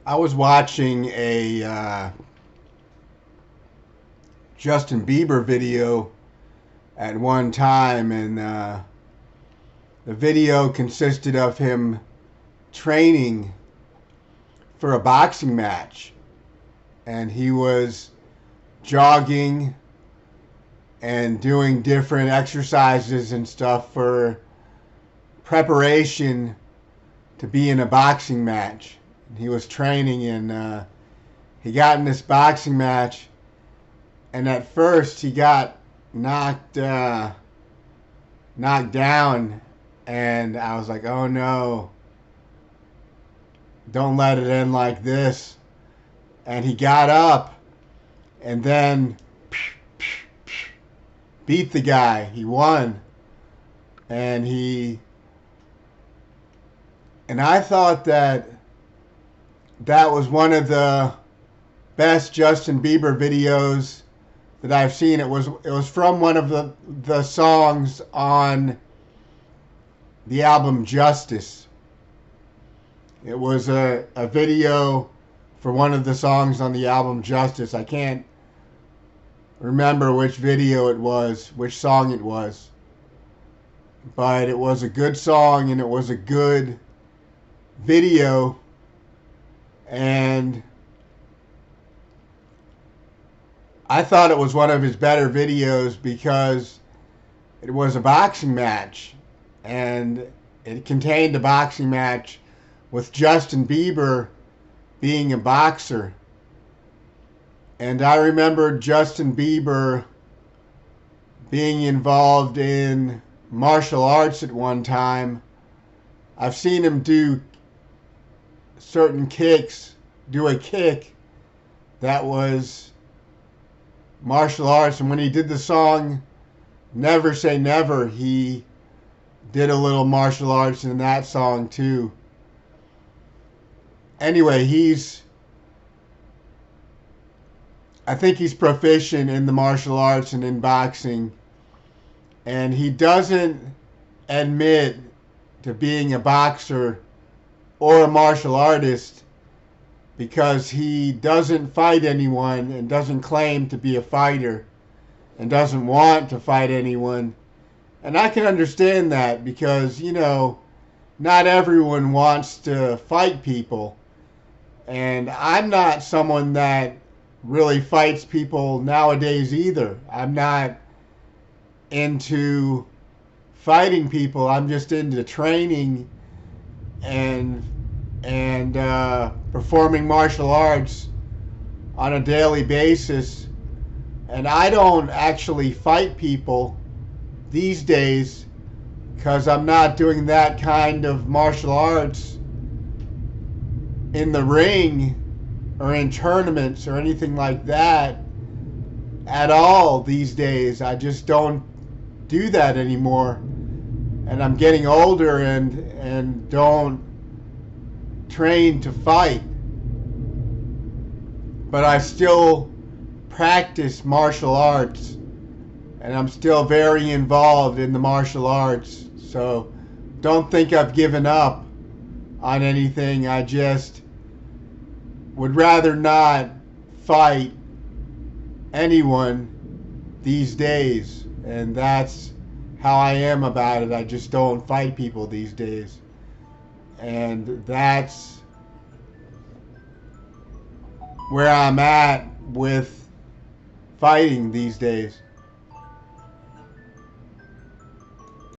I was watching a Justin Bieber video at one time, and the video consisted of him training for a boxing match. And he was jogging and doing different exercises and stuff for preparation to be in a boxing match. He was training, and he got in this boxing match, and at first he got knocked down, and I was like, oh no, don't let it end like this. And he got up and then beat the guy. He won. And I thought that was one of the best Justin Bieber videos that I've seen. It was from one of the songs on the album Justice. It was a video for one of the songs on the album Justice. I can't remember which video it was, which song it was. But it was a good song and it was a good video. And I thought it was one of his better videos because it was a boxing match. And it contained a boxing match with Justin Bieber being a boxer. And I remember Justin Bieber being involved in martial arts at one time. I've seen him do certain kicks, do a kick that was martial arts. And when he did the song Never Say Never, he did a little martial arts in that song too. Anyway, I think he's proficient in the martial arts and in boxing. And he doesn't admit to being a boxer or a martial artist because he doesn't fight anyone and doesn't claim to be a fighter and doesn't want to fight anyone. And I can understand that because, not everyone wants to fight people. And I'm not someone that really fights people nowadays either. I'm not into fighting people. I'm just into training and performing martial arts on a daily basis. And I don't actually fight people these days because I'm not doing that kind of martial arts in the ring or in tournaments or anything like that at all these days. I just don't do that anymore. And I'm getting older and don't train to fight. But I still practice martial arts. And I'm still very involved in the martial arts. So don't think I've given up on anything. I just would rather not fight anyone these days. And that's how I am about it. I just don't fight people these days. And that's where I'm at with fighting these days.